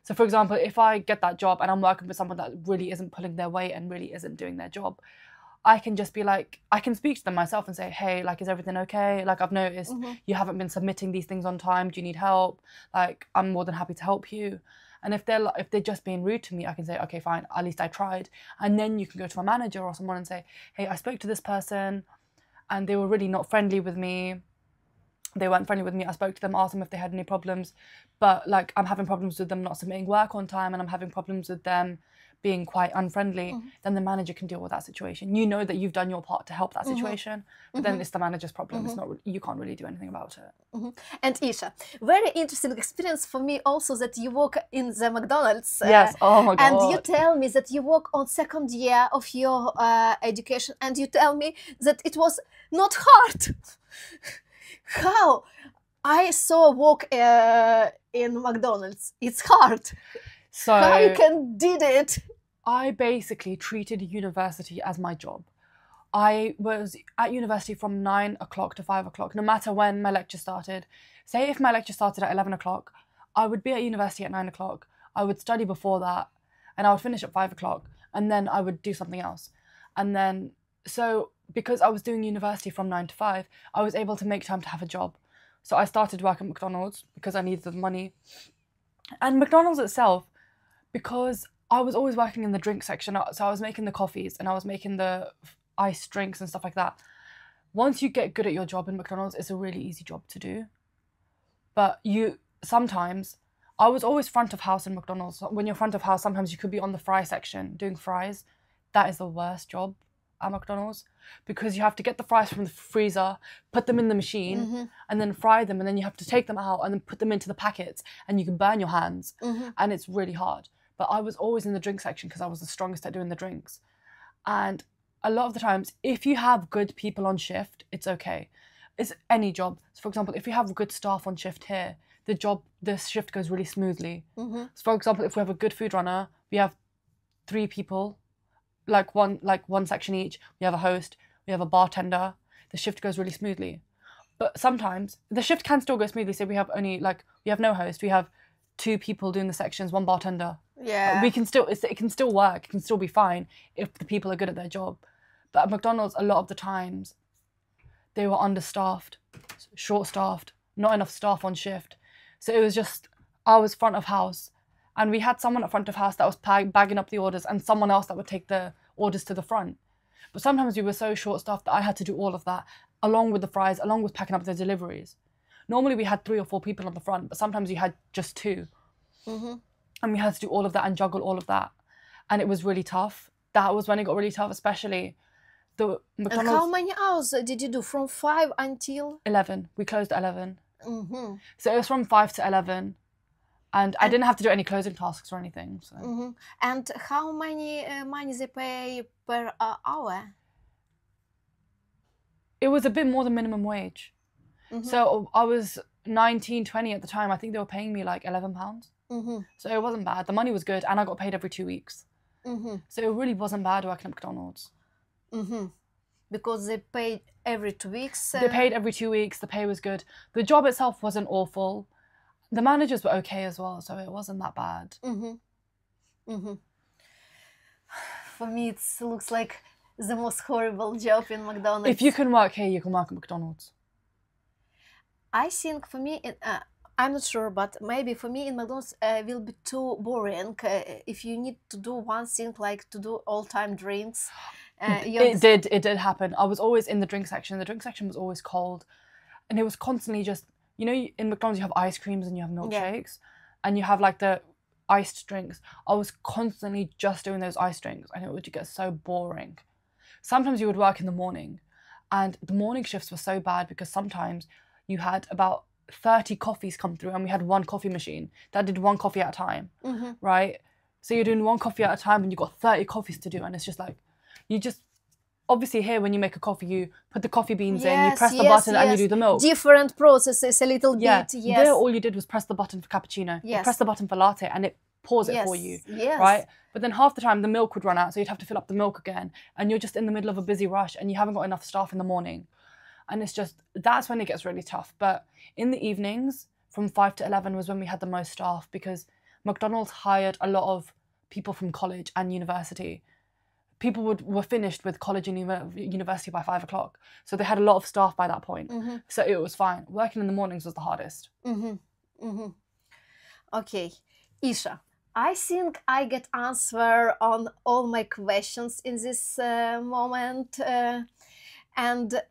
So for example, if I get that job and I'm working with someone that really isn't pulling their weight and really isn't doing their job, I can just be like, I can speak to them myself and say, hey, like, is everything okay? Like, I've noticed you haven't been submitting these things on time. Do you need help? Like, I'm more than happy to help you. And if they're just being rude to me, I can say, okay, fine, at least I tried. And then you can go to a manager or someone and say, hey, I spoke to this person and they were really not friendly with me. They weren't friendly with me. I spoke to them, asked them if they had any problems, but like, I'm having problems with them not submitting work on time, and I'm having problems with them being quite unfriendly. Then the manager can deal with that situation. You know that you've done your part to help that situation, but then it's the manager's problem. It's not, you can't really do anything about it. And Isha, very interesting experience for me also that you work in the McDonald's. Yes, oh my God. And you tell me that you work on second year of your education, and you tell me that it was not hard. How? I saw work in McDonald's. It's hard. So How you can did it? I basically treated university as my job. I was at university from 9 o'clock to 5 o'clock, no matter when my lecture started. Say if my lecture started at 11 o'clock, I would be at university at 9 o'clock. I would study before that, and I would finish at 5 o'clock, and then I would do something else. And then, so because I was doing university from 9 to 5, I was able to make time to have a job. So I started work at McDonald's because I needed the money. And McDonald's itself, because I was always working in the drink section, so I was making the coffees and I was making the iced drinks and stuff like that. Once you get good at your job in McDonald's, it's a really easy job to do. But sometimes, I was always front of house in McDonald's. When you're front of house, sometimes you could be on the fry section doing fries. That is the worst job at McDonald's because you have to get the fries from the freezer, put them in the machine, and then fry them, and then you have to take them out and then put them into the packets, and you can burn your hands, and it's really hard. But I was always in the drink section because I was the strongest at doing the drinks. And a lot of the times, if you have good people on shift, it's okay. It's any job. So for example, if you have good staff on shift here, the shift goes really smoothly. So for example, if we have a good food runner, we have 3 people, like one section each. We have a host, we have a bartender. The shift goes really smoothly. But sometimes the shift can still go smoothly. So we have no host. We have 2 people doing the sections, 1 bartender. Yeah. It can still work. It can still be fine if the people are good at their job. But at McDonald's, a lot of the times, they were understaffed, short-staffed, not enough staff on shift. So it was just, I was front of house, and we had someone at front of house that was bagging up the orders and someone else that would take the orders to the front. But sometimes we were so short-staffed that I had to do all of that, along with the fries, along with packing up the deliveries. Normally we had 3 or 4 people on the front, but sometimes you had just 2. And we had to do all of that and juggle all of that. And it was really tough. That was when it got really tough, especially the McDonald's. And how many hours did you do? From 5 until? 11. We closed at 11. So it was from 5 to 11. And I didn't have to do any closing tasks or anything. So. And how many money they pay per hour? It was a bit more than minimum wage. So I was 19, 20 at the time. I think they were paying me like £11. So it wasn't bad. The money was good, and I got paid every 2 weeks. So it really wasn't bad working at McDonald's. Because they paid every 2 weeks? They paid every 2 weeks. The pay was good. The job itself wasn't awful. The managers were okay as well, so it wasn't that bad. For me, it looks like the most horrible job in McDonald's. If you can work here, you can work at McDonald's. I think for me, I'm not sure, but maybe for me in McDonald's will be too boring if you need to do one thing, like to do all-time drinks. It did happen. I was always in the drink section. The drink section was always cold, and it was constantly just, you know, in McDonald's you have ice creams and you have milkshakes, and you have like the iced drinks. I was constantly just doing those iced drinks, and it would get so boring. Sometimes you would work in the morning, and the morning shifts were so bad because sometimes you had about 30 coffees come through, and we had 1 coffee machine that did 1 coffee at a time, right? So you're doing 1 coffee at a time, and you've got 30 coffees to do, and it's just like, obviously here when you make a coffee, you put the coffee beans in, you press the button, and you do the milk. Different processes a little bit, yes. There all you did was press the button for cappuccino, you press the button for latte, and it pours it for you, right? But then half the time the milk would run out, so you'd have to fill up the milk again, and you're just in the middle of a busy rush, and you haven't got enough staff in the morning. And it's just, that's when it gets really tough. But in the evenings, from 5 to 11 was when we had the most staff, because McDonald's hired a lot of people from college and university. People were finished with college and university by 5 o'clock. So they had a lot of staff by that point. So it was fine. Working in the mornings was the hardest. Okay, Isha, I think I get answer on all my questions in this moment. And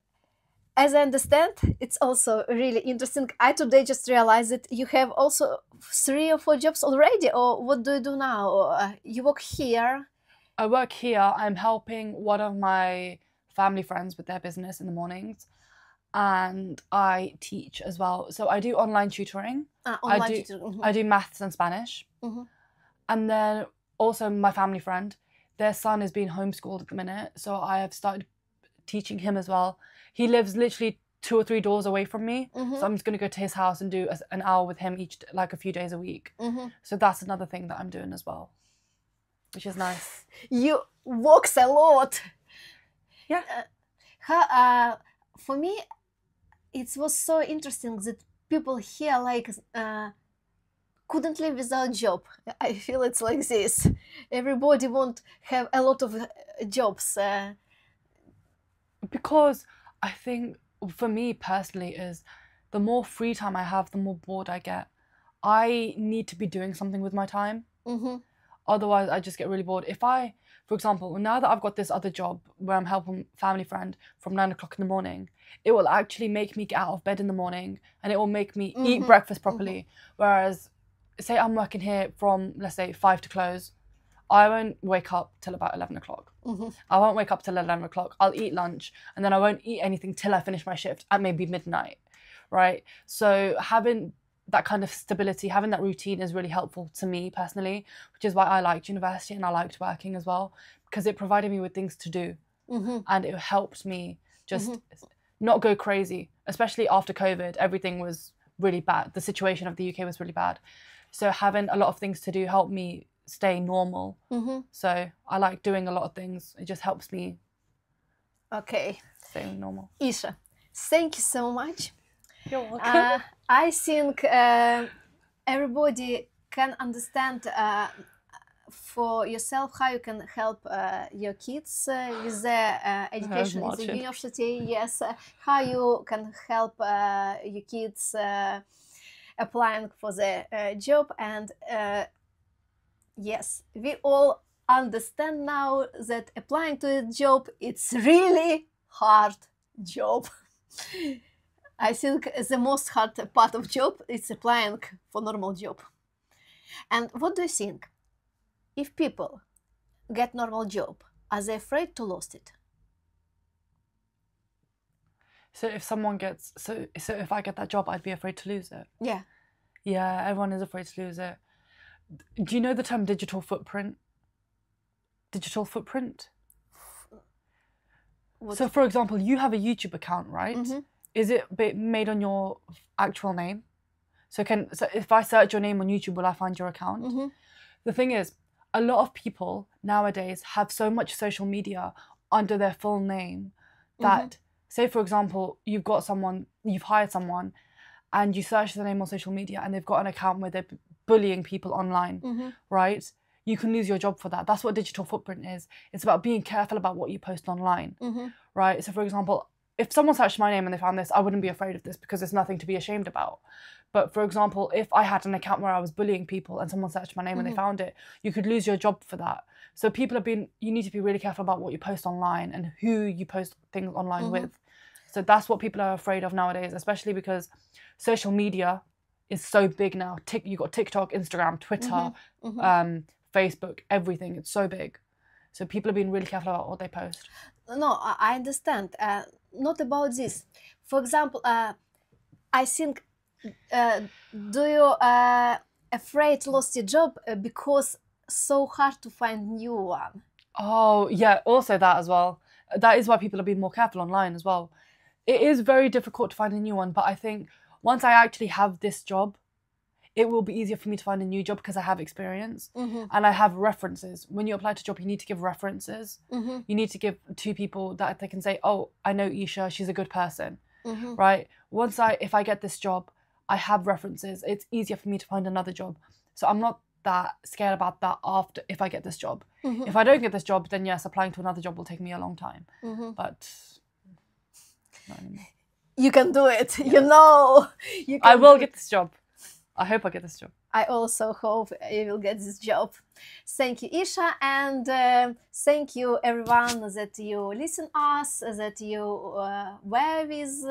as I understand, it's also really interesting. I today just realized that you have also 3 or 4 jobs already, or what do you do now? You work here? I work here. I'm helping one of my family friends with their business in the mornings, and I teach as well. So I do online tutoring. I do maths and Spanish. And then also my family friend, their son is being homeschooled at the minute, so I have started teaching him as well. He lives literally 2 or 3 doors away from me. Mhm. So I'm just going to go to his house and do an hour with him like a few days a week. Mhm. So that's another thing that I'm doing as well, which is nice. You walks a lot. Yeah. For me, it was so interesting that people here like couldn't live without job. I feel it's like this. Everybody want have a lot of jobs. Because I think for me personally is the more free time I have, the more bored I get. I need to be doing something with my time. Mm-hmm. Otherwise, I just get really bored. If I, for example, now that I've got this other job where I'm helping family friend from 9 o'clock in the morning, it will actually make me get out of bed in the morning and it will make me eat breakfast properly. Whereas, say I'm working here from, let's say, 5 to close, I won't wake up till about 11 o'clock. I won't wake up till 11 o'clock. I'll eat lunch and then I won't eat anything till I finish my shift at maybe midnight, right? So having that kind of stability, having that routine is really helpful to me personally, which is why I liked university and I liked working as well, because it provided me with things to do and it helped me just not go crazy, especially after COVID. Everything was really bad. The situation of the UK was really bad. So having a lot of things to do helped me stay normal. So I like doing a lot of things. It just helps me stay normal. Isha, thank you so much. You're welcome. I think everybody can understand for yourself how you can help your kids with their education in the university. Yes, how you can help your kids applying for the job. And yes, we all understand now that applying to a job, it's really hard job. I think the most hard part of job is applying for normal job. And what do you think? If people get normal job, are they afraid to lose it? So if someone gets, so if I get that job, I'd be afraid to lose it. Yeah. Yeah, everyone is afraid to lose it. Do you know the term digital footprint? Digital footprint? So for example, you have a YouTube account, right? Is it made on your actual name? So if I search your name on YouTube, will I find your account? The thing is, a lot of people nowadays have so much social media under their full name that, say for example, you've hired someone and you search their name on social media and they've got an account where they're bullying people online, right? You can lose your job for that. That's what digital footprint is. It's about being careful about what you post online, right? So for example, if someone searched my name and they found this, I wouldn't be afraid of this because there's nothing to be ashamed about. But for example, if I had an account where I was bullying people and someone searched my name and they found it, you could lose your job for that. So you need to be really careful about what you post online and who you post things online with. So that's what people are afraid of nowadays, especially because social media is so big now. You've got TikTok, Instagram, Twitter, Facebook, everything. It's so big. So people are being really careful about what they post. No, I understand. Not about this. For example, I think, do you afraid to lose your job because so hard to find new one? Oh, yeah, also that as well. That is why people are being more careful online as well. It is very difficult to find a new one, but I think once I actually have this job, it will be easier for me to find a new job because I have experience and I have references. When you apply to a job, you need to give references. You need to give 2 people that they can say, oh, I know Isha, she's a good person, right? If I get this job, I have references. It's easier for me to find another job. So I'm not that scared about that if I get this job. If I don't get this job, then yes, applying to another job will take me a long time. But not anymore. You can do it. Yes. You know. I will get this job. I hope I get this job. I also hope you will get this job. Thank you, Isha, and thank you everyone that you listen us, that you were with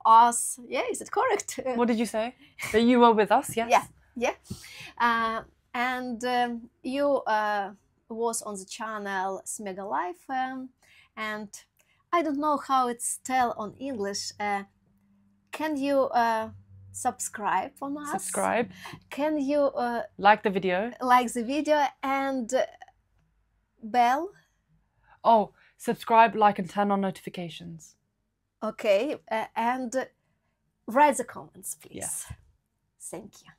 us. Yeah, is it correct? What did you say? That you were with us? Yes. Yeah. And you was on the channel Smega Life, and I don't know how it's tell on English. Can you subscribe on us? Subscribe. Can you like the video? Like the video and bell? Oh, subscribe, like, and turn on notifications. Okay, and write the comments, please. Yes. Thank you.